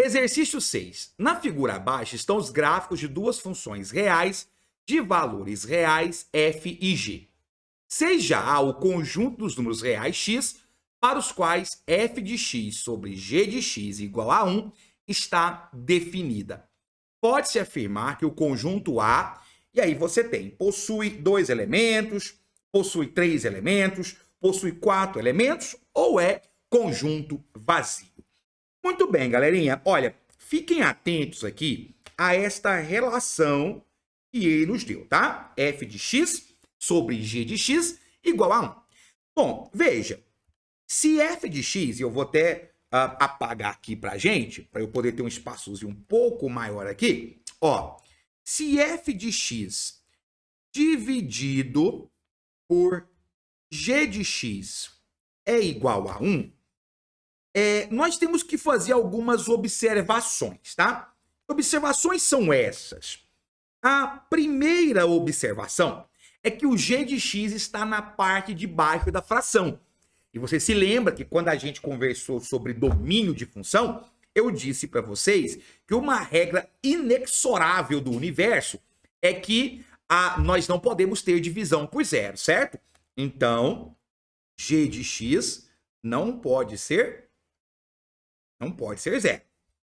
Exercício 6. Na figura abaixo estão os gráficos de duas funções reais de valores reais f e g. Seja A o conjunto dos números reais x, para os quais f de x sobre g de x igual a 1 está definida. Pode-se afirmar que o conjunto A, e aí você tem, possui 2 elementos, possui 3 elementos, possui 4 elementos, ou é conjunto vazio. Muito bem, galerinha. Olha, fiquem atentos aqui a esta relação que ele nos deu, tá? F de x sobre g de x igual a 1. Bom, veja, se f de x, e eu vou até apagar aqui pra gente, para eu poder ter um espaçozinho um pouco maior aqui, ó, se f de x dividido por g de x é igual a 1, nós temos que fazer algumas observações, tá? Observações são essas. A primeira observação é que o g de x está na parte de baixo da fração. E você se lembra que quando a gente conversou sobre domínio de função, eu disse para vocês que uma regra inexorável do universo é que nós não podemos ter divisão por zero, certo? Então, g de x não pode ser zero.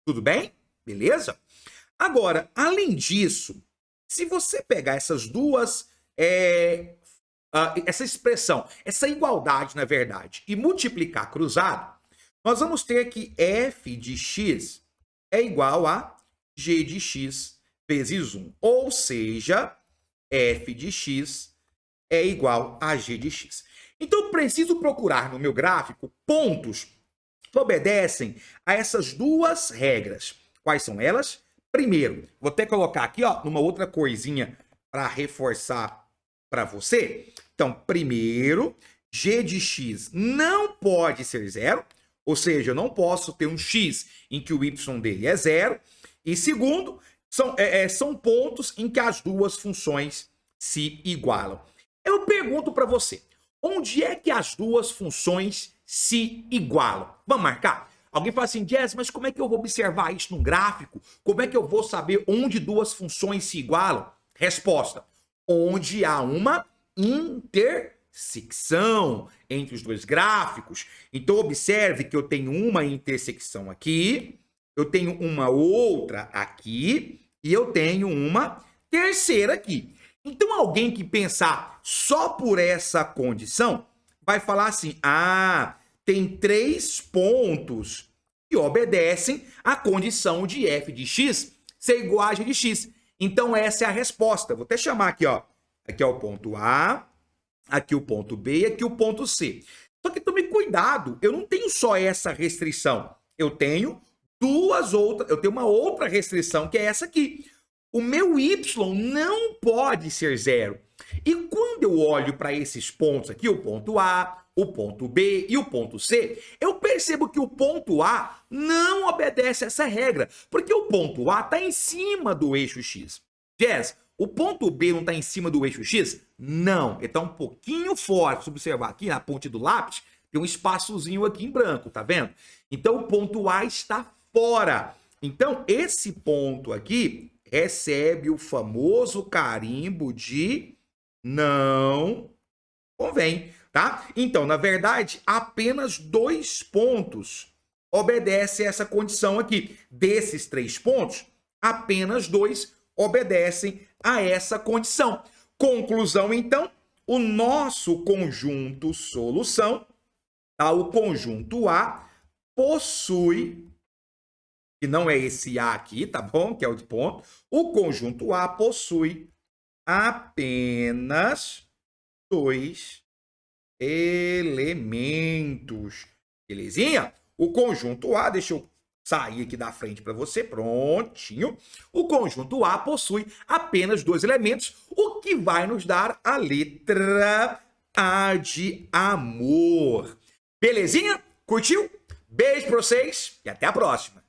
Tudo bem? Beleza? Agora, além disso, se você pegar essas duas, essa expressão, essa igualdade, na verdade, e multiplicar cruzado, nós vamos ter que f de x é igual a g de x vezes 1. Ou seja, f de x é igual a g de x. Então, eu preciso procurar no meu gráfico pontos que obedecem a essas duas regras. Quais são elas? Primeiro, vou até colocar aqui, ó, numa outra corzinha para reforçar para você. Então, primeiro, g de x não pode ser zero, ou seja, eu não posso ter um x em que o y dele é zero. E segundo, são pontos em que as duas funções se igualam. Eu pergunto para você, onde é que as duas funções se igualam? Vamos marcar? Alguém fala assim, Jess, mas como é que eu vou observar isso num gráfico? Como é que eu vou saber onde duas funções se igualam? Resposta, onde há uma intersecção entre os dois gráficos. Então, observe que eu tenho uma intersecção aqui, eu tenho uma outra aqui e eu tenho uma terceira aqui. Então, alguém que pensar só por essa condição vai falar assim, tem 3 pontos que obedecem à condição de f de x ser igual a g de x. Então, essa é a resposta. Vou até chamar aqui, ó. Aqui é o ponto A, aqui o ponto B e aqui o ponto C. Só que tome cuidado, eu não tenho só essa restrição. Eu tenho uma outra restrição, que é essa aqui. O meu y não pode ser zero. E quando eu olho para esses pontos aqui, o ponto A, o ponto B e o ponto C, eu percebo que o ponto A não obedece a essa regra, porque o ponto A está em cima do eixo X. Jess, o ponto B não está em cima do eixo X? Não, ele está um pouquinho fora. Se observar aqui na ponte do lápis, tem um espaçozinho aqui em branco, tá vendo? Então o ponto A está fora. Então esse ponto aqui recebe o famoso carimbo de não convém, tá? Então, na verdade, apenas 2 pontos obedecem a essa condição aqui. Desses 3 pontos, apenas 2 obedecem a essa condição. Conclusão, então, o nosso conjunto solução, tá? O conjunto A possui, que não é esse A aqui, tá bom? Que é o de ponto. O conjunto A possui apenas 2 elementos. Belezinha? O conjunto A, deixa eu sair aqui da frente para você, prontinho. O conjunto A possui apenas 2 elementos, o que vai nos dar a letra A de amor. Belezinha? Curtiu? Beijo para vocês e até a próxima.